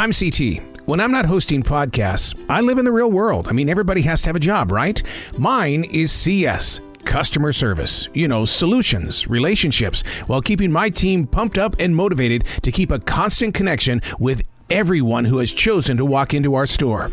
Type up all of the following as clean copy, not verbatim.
I'm CT. When I'm not hosting podcasts, I live in the real world. I mean, everybody has to have a job, right? Mine is CS. Customer service, solutions, relationships, while keeping my team pumped up and motivated to keep a constant connection with everyone who has chosen to walk into our store.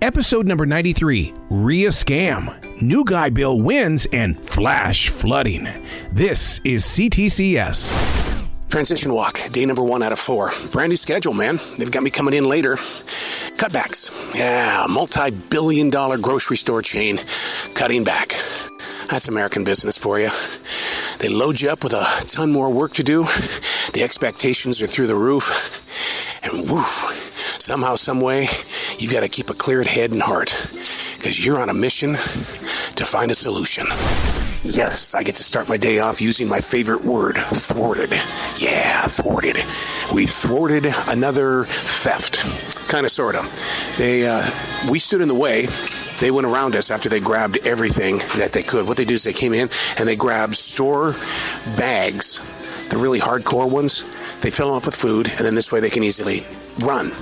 Episode number 93, RIA Scam. New guy bill wins and flash flooding. This is C.T.C.S. Transition walk, day number 1 out of 4. Brand new schedule, man. They've got me coming in later. Cutbacks. Yeah, multi-billion-dollar grocery store chain cutting back. That's American business for you. They load you up with a ton more work to do. The expectations are through the roof. And woof, somehow, some way, you've got to keep a cleared head and heart. Because you're on a mission to find a solution. Yes, I get to start my day off using my favorite word, thwarted. Yeah, thwarted. We thwarted another theft. Kind of, sort of. We stood in the way. They went around us after they grabbed everything that they could. What they do is they came in and they grabbed store bags, the really hardcore ones. They fill them up with food, and then this way they can easily run.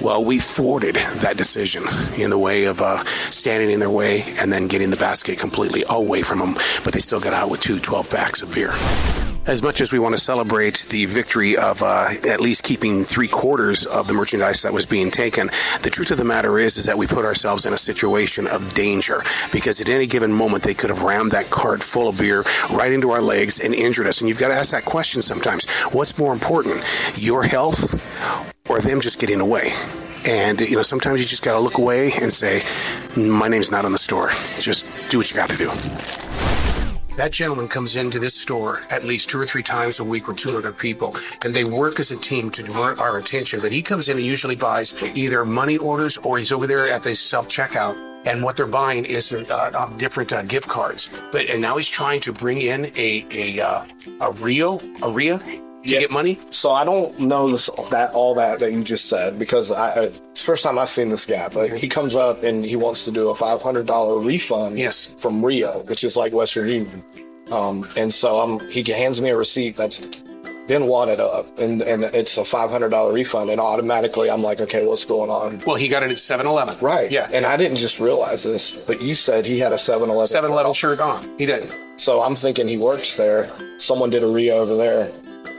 Well, we thwarted that decision in the way of standing in their way and then getting the basket completely away from them, but they still got out with 2 12-packs of beer. As much as we want to celebrate the victory of at least keeping 3/4 of the merchandise that was being taken, the truth of the matter is that we put ourselves in a situation of danger, because at any given moment they could have rammed that cart full of beer right into our legs and injured us. And you've got to ask that question sometimes. What's more important, your health or them just getting away? And, sometimes you just got to look away and say, my name's not on the store. Just do what you got to do. That gentleman comes into this store at least 2 or 3 times a week with 2 other people, and they work as a team to divert our attention. But he comes in and usually buys either money orders or he's over there at the self-checkout, and what they're buying is different gift cards. And now he's trying to bring in a RIA to get money. So I don't know all that you just said, because it's the first time I've seen this guy. But he comes up and he wants to do a $500 refund. Yes. From RIA, which is like Western Union. And so he hands me a receipt that's been wadded up, and it's a $500 refund, and automatically I'm like, okay, what's going on? Well, he got it at 7-Eleven. Right. Yeah. And I didn't just realize this, but you said he had a 7-Eleven. 7-Eleven shirt on. He did. So I'm thinking he works there. Someone did a RIA over there.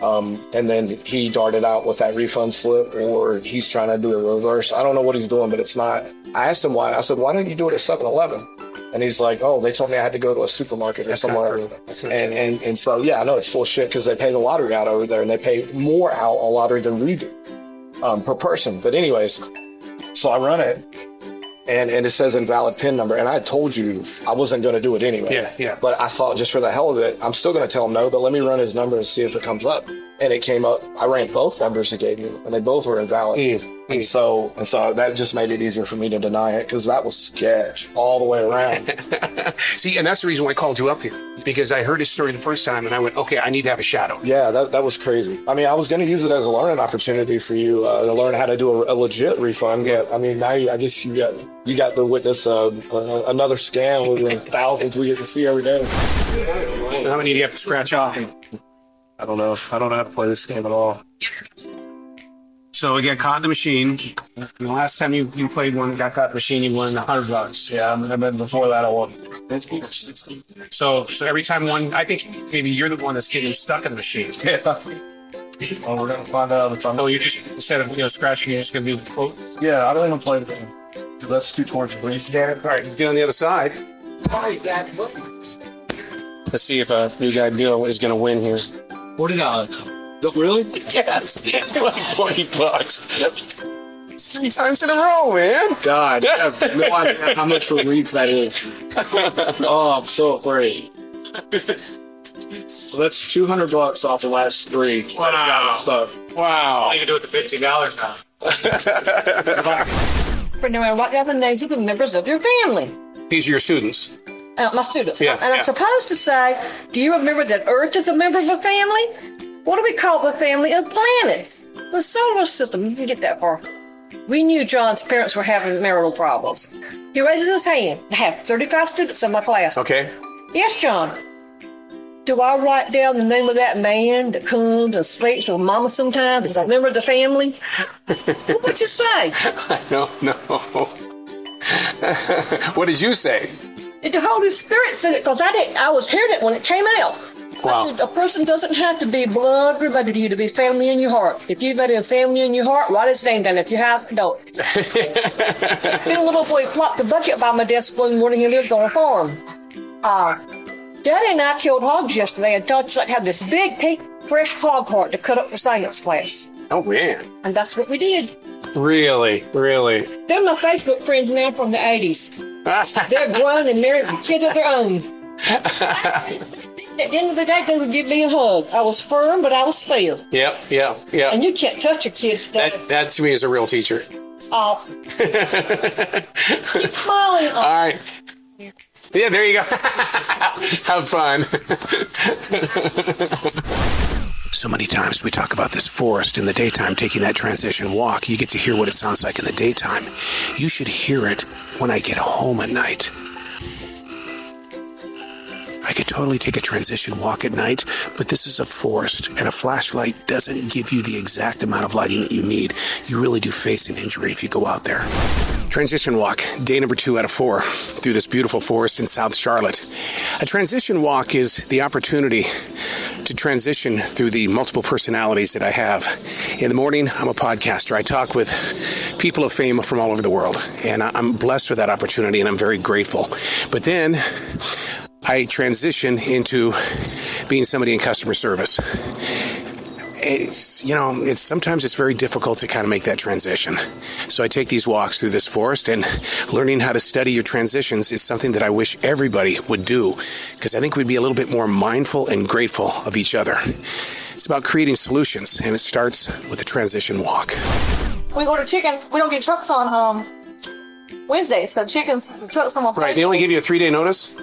And then he darted out with that refund slip, or he's trying to do a reverse. I don't know what he's doing, but it's not. I asked him why. I said, why don't you do it at 7-Eleven? And he's like, oh, they told me I had to go to a supermarket or somewhere. And so, yeah, I know it's full of shit, because they pay the lottery out over there, and they pay more out on lottery than we do per person. But anyways, so I run it. And it says invalid PIN number. And I told you I wasn't going to do it anyway. Yeah. But I thought, just for the hell of it, I'm still going to tell him no, but let me run his number and see if it comes up. And it came up. I ran both numbers he gave me, and they both were invalid. And so that just made it easier for me to deny it, because that was sketch all the way around. See, and that's the reason why I called you up here, because I heard his story the first time, and I went, okay, I need to have a shadow. Yeah, that was crazy. I mean, I was going to use it as a learning opportunity for you to learn how to do a legit refund. Yeah. I mean, now I guess you got to witness another scam with thousands we get to see every day. How many do you have to scratch off? I don't know. I don't know how to play this game at all. So we got caught in the machine. And the last time you played one, got caught in the machine, you won $100. Yeah, and then before that, I won. So every time one, I think maybe you're the one that's getting stuck in the machine. Yeah. Well, we're gonna find out. Oh, you're just, instead of scratching, you're just gonna do the quotes. Yeah, I don't even play the game. Let's do towards the breeze. All right, let's get on the other side. Let's see if a new guy Bill is gonna win here. $40. Really? Yes. $20. It's 3 times in a row, man. God, I have no idea how much relief that is. Oh, I'm so afraid. So that's $200 off the last 3. Wow. Stuff. Wow. You can do it for $50 now. For no matter what doesn't names of the members of your family. These are your students. My students. Yeah, and I'm supposed to say, do you remember that Earth is a member of a family? What do we call the family of planets? The solar system. You can get that far. We knew John's parents were having marital problems. He raises his hand. I have 35 students in my class. Okay. Yes, John. Do I write down the name of that man that comes and sleeps with Mama sometimes? Does I remember the family? What would you say? I don't know. What did you say? The Holy Spirit said it because I was hearing it when it came out. Wow. I said, a person doesn't have to be blood related to you to be family in your heart. If you've got a family in your heart, write his name down. If you have, don't. Been a little boy flopped a bucket by my desk one morning. He lived on a farm. Daddy and I killed hogs yesterday and thought I'd have this big, pink, fresh hog heart to cut up for science class. Oh, man. And that's what we did. Really? They're my Facebook friends now from the 80s. They're grown and married with kids of their own. At the end of the day, they would give me a hug. I was firm, but I was fair. Yep. And you can't touch a kid. That to me is a real teacher. Oh. Keep smiling. All right. Yeah, there you go. Have fun. So many times we talk about this forest in the daytime, taking that transition walk. You get to hear what it sounds like in the daytime. You should hear it when I get home at night. I could totally take a transition walk at night, but this is a forest, and a flashlight doesn't give you the exact amount of lighting that you need. You really do face an injury if you go out there. Transition walk, day number 2 out of 4, through this beautiful forest in South Charlotte. A transition walk is the opportunity to transition through the multiple personalities that I have. In the morning, I'm a podcaster. I talk with people of fame from all over the world, and I'm blessed with that opportunity, and I'm very grateful. But then I transition into being somebody in customer service. Sometimes it's very difficult to kind of make that transition. So I take these walks through this forest, and learning how to study your transitions is something that I wish everybody would do, because I think we'd be a little bit more mindful and grateful of each other. It's about creating solutions, and it starts with a transition walk. We order chicken. We don't get trucks on Wednesday, so trucks come on Friday. Right, they only give you a 3-day notice?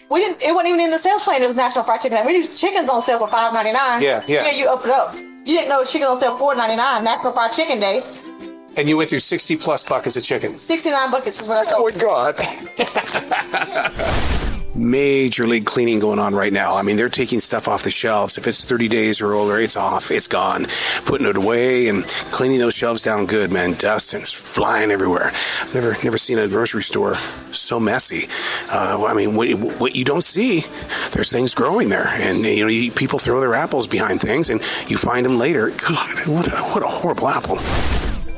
We didn't. It wasn't even in the sales plan. It was National Fried Chicken Day. We do chickens on sale for $5.99. Yeah. Yeah, you up it up. You didn't know chicken on sale for $4.99. National Fried Chicken Day. And you went through 60 plus buckets of chicken. 69 buckets is what I told. Oh my God. Major league cleaning going on right now. I mean, they're taking stuff off the shelves. If it's 30 days or older, it's off. It's gone. Putting it away and cleaning those shelves down good, man. Dust and it's flying everywhere. I've never seen a grocery store so messy. What you don't see, there's things growing there. And, people throw their apples behind things and you find them later. God, what a horrible apple.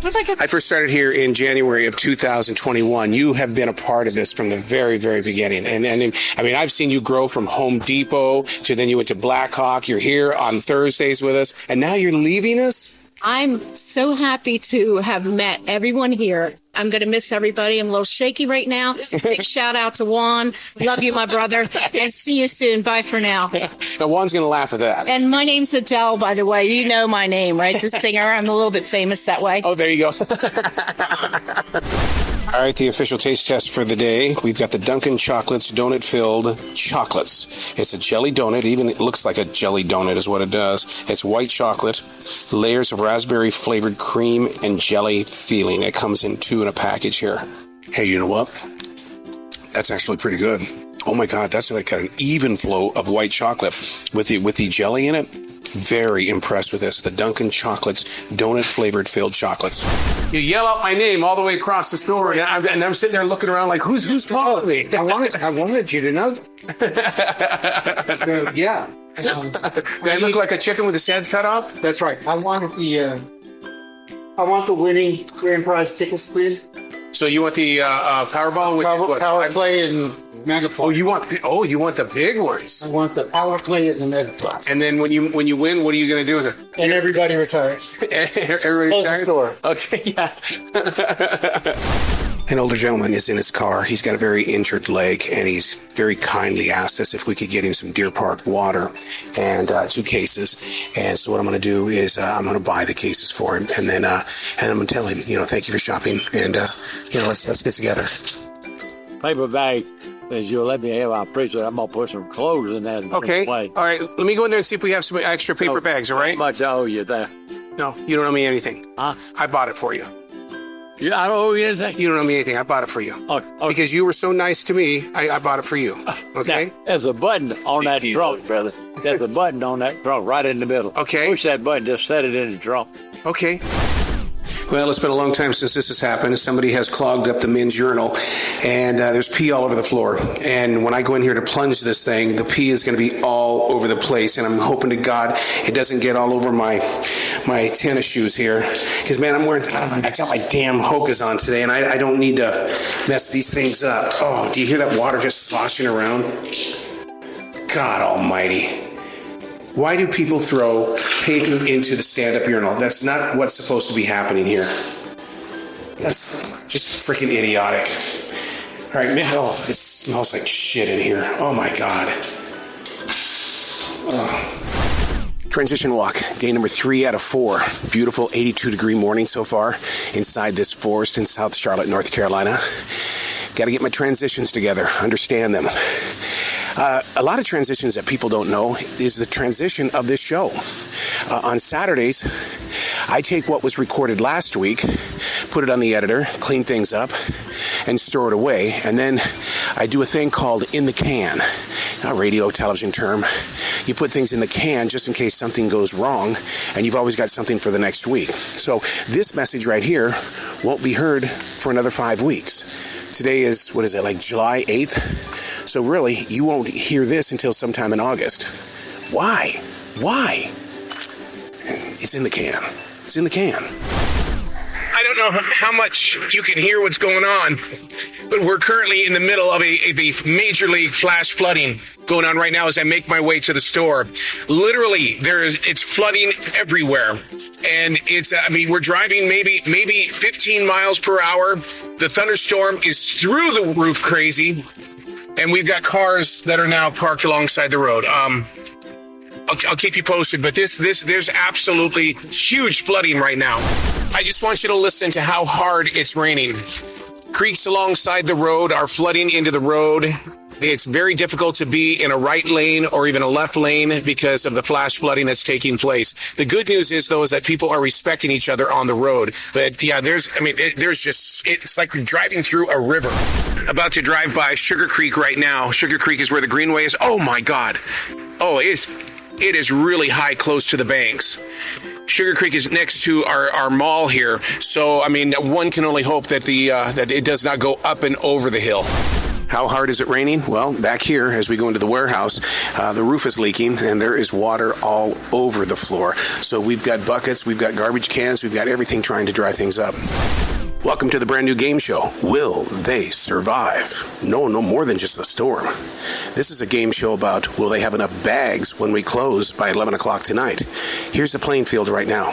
I first started here in January of 2021. You have been a part of this from the very, very beginning. And I've seen you grow from Home Depot to then you went to Blackhawk. You're here on Thursdays with us. And now you're leaving us? I'm so happy to have met everyone here. I'm going to miss everybody. I'm a little shaky right now. Big shout out to Juan. Love you, my brother. And see you soon. Bye for now. Now, Juan's going to laugh at that. And my name's Adele, by the way. You know my name, right? The singer. I'm a little bit famous that way. Oh, there you go. All right, the official taste test for the day. We've got the Dunkin' Chocolates donut-filled chocolates. It's a jelly donut. Even it looks like a jelly donut is what it does. It's white chocolate, layers of raspberry-flavored cream, and jelly filling. It comes in 2 in a package here. Hey, you know what? That's actually pretty good. Oh my God, that's like an even flow of white chocolate with the jelly in it. Very impressed with this. The Dunkin' Chocolates donut-flavored filled chocolates. You yell out my name all the way across the store, and I'm sitting there looking around like, who's calling me? I wanted you to know. So, yeah. Do I look like a chicken with his head cut off? That's right. I want the winning grand prize tickets, please. So you want the Powerball with Power Play and Megaphone. Oh, you want the big ones. I want the Power Play and the Megaphone. And then when you win, what are you going to do with it? And everybody retires. Everybody retires? Door. Okay, yeah. An older gentleman is in his car. He's got a very injured leg, and he's very kindly asked us if we could get him some Deer Park water and 2 cases. And so what I'm going to do is I'm going to buy the cases for him, and then I'm going to tell him, thank you for shopping, and let's get together. Paper bag. As you'll let me have, I appreciate it. I'm going to put some clothes in that. Okay. All right. Let me go in there and see if we have some extra paper bags, all right? How much I owe you there? No, you don't owe me anything. Huh? I bought it for you. Yeah, I don't owe you anything. You don't owe me anything. I bought it for you. Oh, Because you were so nice to me, I bought it for you. Okay? now, there's a button on that trunk, brother. There's a button on that trunk right in the middle. Okay. Push that button, just set it in the trunk. Okay. Well, it's been a long time since this has happened. Somebody has clogged up the men's urinal, and there's pee all over the floor. And when I go in here to plunge this thing, the pee is going to be all over the place. And I'm hoping to God it doesn't get all over my tennis shoes here. Because, man, I got my damn Hokas on today, and I don't need to mess these things up. Oh, do you hear that water just sloshing around? God almighty. Why do people throw paper into the stand-up urinal? That's not what's supposed to be happening here. That's just freaking idiotic. All right, man. Oh, it smells like shit in here. Oh, my God. Oh. Transition walk, day number 3 out of 4. Beautiful 82-degree morning so far inside this forest in South Charlotte, North Carolina. Got to get my transitions together, understand them. A lot of transitions that people don't know is the transition of this show. On Saturdays, I take what was recorded last week, put it on the editor, clean things up, and store it away. And then I do a thing called in the can, a radio, television term. You put things in the can just in case something goes wrong, and you've always got something for the next week. So this message right here won't be heard for another 5 weeks. Today is, like July 8th? So really, you won't hear this until sometime in August. Why? It's in the can. It's in the can. I don't know how much you can hear what's going on, but we're currently in the middle of a major league flash flooding going on right now as I make my way to the store. Literally, it's flooding everywhere. And we're driving maybe 15 miles per hour. The thunderstorm is through the roof crazy. And we've got cars that are now parked alongside the road. I'll keep you posted, but there's absolutely huge flooding right now. I just want you to listen to how hard it's raining. Creeks alongside the road are flooding into the road. It's very difficult to be in a right lane or even a left lane because of the flash flooding that's taking place. The good news is that people are respecting each other on the road. But yeah, it's like driving through a river. About to drive by Sugar Creek right now. Sugar Creek is where the greenway is. Oh my God. Oh, it is really high close to the banks. Sugar Creek is next to our mall here. So, one can only hope that that it does not go up and over the hill. How hard is it raining? Well, back here, as we go into the warehouse, the roof is leaking, and there is water all over the floor. So we've got buckets, we've got garbage cans, we've got everything trying to dry things up. Welcome to the brand new game show, Will They Survive? No more than just the storm. This is a game show about will they have enough bags when we close by 11 o'clock tonight. Here's the playing field right now.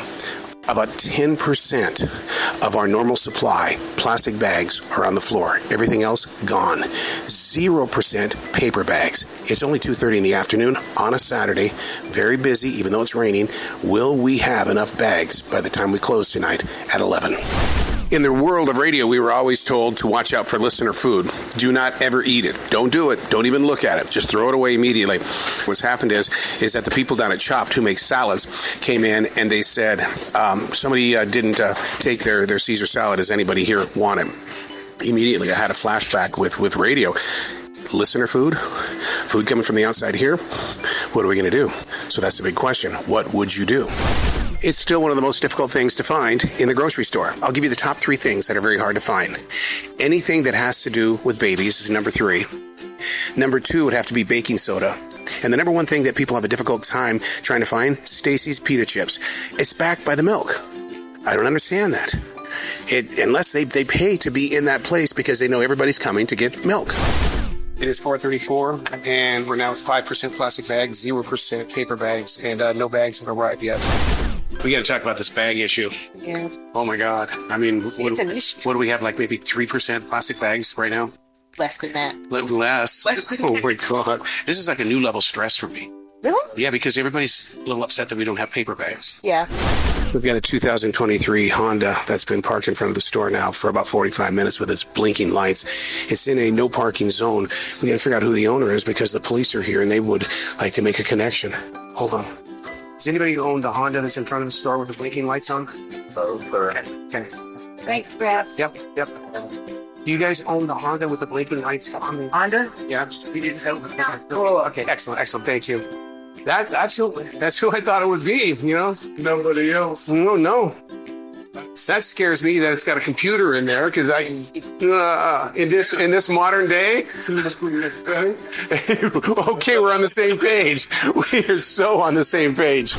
About 10% of our normal supply, plastic bags, are on the floor. Everything else, gone. 0% paper bags. It's only 2:30 in the afternoon on a Saturday. Very busy, even though it's raining. Will we have enough bags by the time we close tonight at 11? In the world of radio, we were always told to watch out for listener food. Do not ever eat it. Don't do it. Don't even look at it. Just throw it away immediately. What's happened is that the people down at Chopped who make salads came in and they said somebody didn't take their Caesar salad as anybody here wanted. Immediately, I had a flashback with radio. Listener food coming from the outside here. What are we going to do? So that's the big question. What would you do? It's still one of the most difficult things to find in the grocery store. I'll give you the top 3 things that are very hard to find. Anything that has to do with babies is number 3. Number 2 would have to be baking soda. And the number 1 thing that people have a difficult time trying to find, Stacy's Pita Chips. It's backed by the milk. I don't understand that. Unless they pay to be in that place because they know everybody's coming to get milk. It is 4:34, and we're now at 5% plastic bags, 0% paper bags, and no bags have arrived yet. We got to talk about this bag issue. Yeah. Oh my God. What do we have, like maybe 3% plastic bags right now? Less than that. Less? Oh my God. This is like a new level stress for me. Really? Yeah, because everybody's a little upset that we don't have paper bags. Yeah. We've got a 2023 Honda that's been parked in front of the store now for about 45 minutes with its blinking lights. It's in a no parking zone. We got to figure out who the owner is because the police are here and they would like to make a connection. Hold on. Does anybody own the Honda that's in front of the store with the blinking lights on? Those are. Okay. Thanks, Brad. Yep. Do you guys own the Honda with the blinking lights on the Honda? Yeah, we didn't sell it. Oh, okay, excellent. Thank you. That's who I thought it would be. Nobody else. No. That scares me that it's got a computer in there because in this modern day. Okay, we're on the same page. We are so on the same page.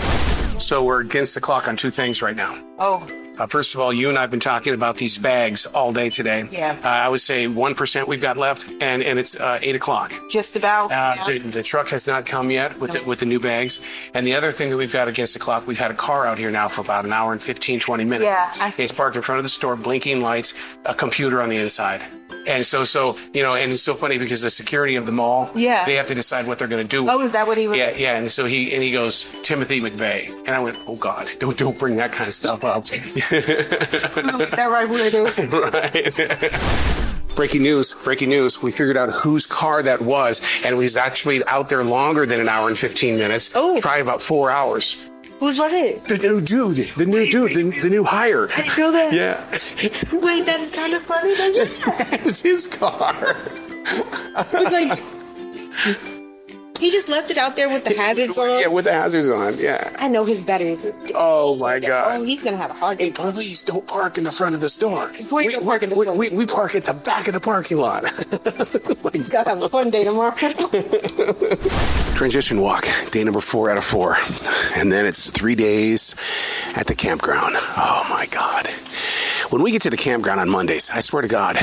So we're against the clock on two things right now. Oh. First of all, you and I have been talking about these bags all day today. Yeah. I would say 1% we've got left, and it's 8 o'clock. Just about. The truck has not come yet with the new bags. And the other thing that we've got against the clock, we've had a car out here now for about an hour and 15, 20 minutes. Yeah, I see. It's parked in front of the store, blinking lights, a computer on the inside. And so and it's so funny because the security of the mall, Yeah. they have to decide what they're going to do. Oh, is that what he was? Yeah. And so he goes, Timothy McVeigh. And I went, oh God, don't bring that kind of stuff up. That right where it is. Right. Breaking news. We figured out whose car that was, and it was actually out there longer than an hour and 15 minutes. Oh. Probably about 4 hours. Whose was it? The new dude, the new hire. I didn't know that. Yeah. Wait, that's kind of funny. It was his car. It's like, he just left it out there with the hazards on. Yeah, with the hazards on, yeah. I know his batteries. Oh my God. Oh, he's going to have a hard Hey, time. please don't park in the front of the store. We park at the front. We park at the back of the parking lot. He's got to have a fun day tomorrow. Transition walk, day number 4 out of 4. And then it's 3 days at the campground. Oh my God. When we get to the campground on Mondays, I swear to God,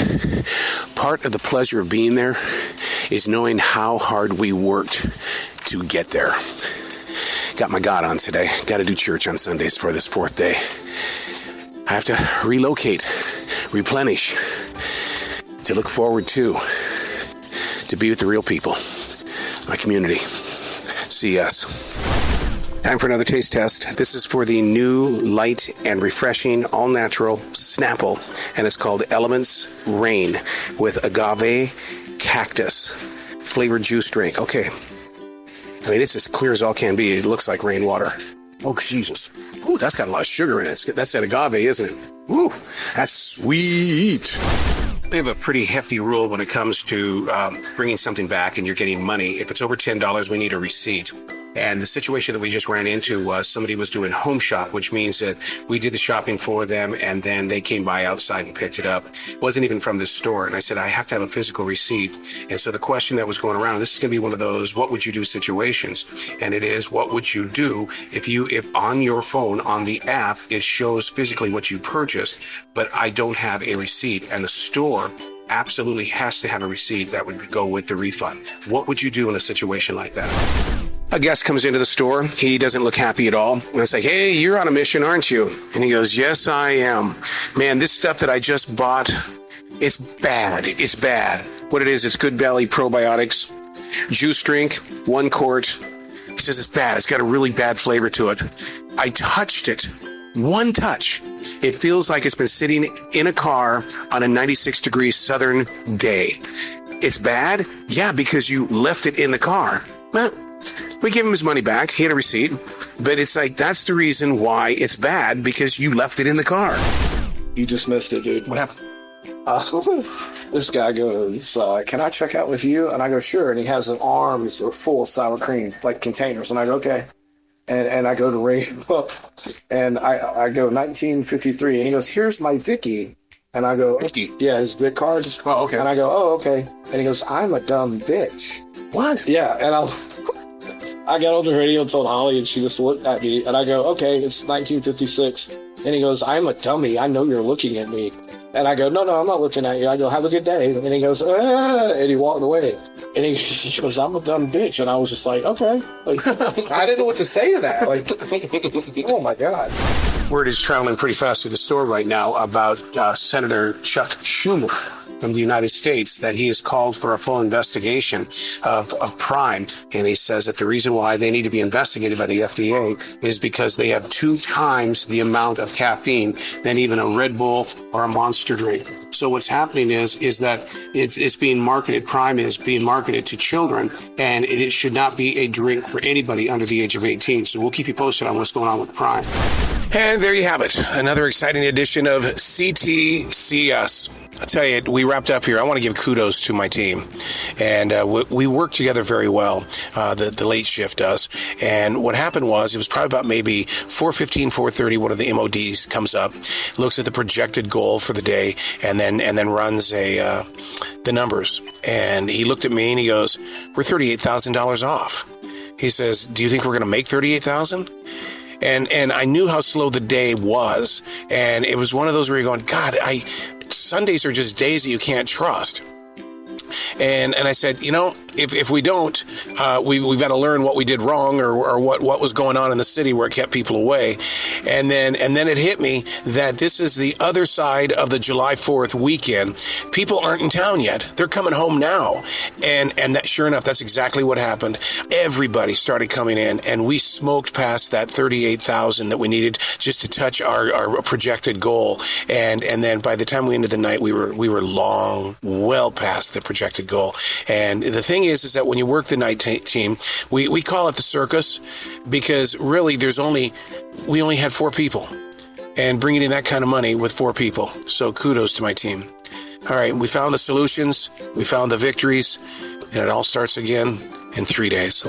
part of the pleasure of being there is knowing how hard we worked to get there. Got my God on today. Got to do church on Sundays for this 4th day. I have to relocate, replenish, to look forward to be with the real people, my community. C.S. Time for another taste test. This is for the new light and refreshing all-natural Snapple, and it's called Elements Rain with agave cactus flavored juice drink. Okay. I mean, it's as clear as all can be. It looks like rainwater. Oh, Jesus. Ooh, that's got a lot of sugar in it. That's that agave, isn't it? Ooh, that's sweet. We have a pretty hefty rule when it comes to bringing something back and you're getting money. If it's over $10, we need a receipt. And the situation that we just ran into was somebody was doing home shop, which means that we did the shopping for them and then they came by outside and picked it up. It wasn't even from the store. And I said, I have to have a physical receipt. And so the question that was going around, this is going to be one of those, what would you do situations? And it is, what would you do if on your phone, on the app, it shows physically what you purchased, but I don't have a receipt, and the store absolutely has to have a receipt that would go with the refund. What would you do in a situation like that? A guest comes into the store. He doesn't look happy at all. And it's like, hey, you're on a mission, aren't you? And he goes, yes, I am. Man, this stuff that I just bought, it's bad. It's bad. What it is, it's Good Valley probiotics, juice drink, 1 quart. He says it's bad. It's got a really bad flavor to it. I touched it. 1 touch. It feels like it's been sitting in a car on a 96-degree southern day. It's bad? Yeah, because you left it in the car. Well, we gave him his money back. He had a receipt. But it's like, that's the reason why it's bad, because you left it in the car. You just missed it, dude. What happened? This guy goes, can I check out with you? And I go, sure. And he has an arms full of sour cream, like containers. And I go, okay. And I go to ring up, and I go 1953, and he goes, here's my Vicky. And I go, Vicky? Yeah, his big card. Oh, okay. And I go, oh, okay. And he goes, I'm a dumb bitch. What? Yeah, and I got on the radio and told Holly, and she just looked at me, and I go, okay, it's 1956. And he goes, I'm a dummy. I know you're looking at me. And I go, no, I'm not looking at you. I go, have a good day. And he goes, and he walked away. And he goes, I'm a dumb bitch. And I was just like, okay. Like, I didn't know what to say to that. Like, oh my God. Word is traveling pretty fast through the store right now about Senator Chuck Schumer from the United States, that he has called for a full investigation of Prime. And he says that the reason why they need to be investigated by the FDA is because they have 2 times the amount of caffeine than even a Red Bull or a Monster drink. So what's happening is that it's being marketed, Prime is being marketed to children, and it should not be a drink for anybody under the age of 18. So we'll keep you posted on what's going on with Prime. And there you have it. Another exciting edition of C.T.C.S. I tell you, we wrapped up here. I want to give kudos to my team. And we work together very well. The late shift does. And what happened was, it was probably about maybe 4:15, 4:30, one of the MODs comes up, looks at the projected goal for the day, and then runs the numbers. And he looked at me and he goes, "We're $38,000 off." He says, "Do you think we're going to make $38,000?" And I knew how slow the day was. And it was one of those where you're going, God, Sundays are just days that you can't trust. And I said, if we don't, we've got to learn what we did wrong or what was going on in the city where it kept people away. And then it hit me that this is the other side of the July 4th weekend. People aren't in town yet. They're coming home now. And that, sure enough, that's exactly what happened. Everybody started coming in, and we smoked past that 38,000 that we needed just to touch our projected goal. And then by the time we ended the night, we were well past the projected goal. And the thing is that when you work the night team, we call it the circus, because really we only had 4 people, and bringing in that kind of money with 4 people. So kudos to my team. All right, we found the solutions, we found the victories, and it all starts again in 3 days.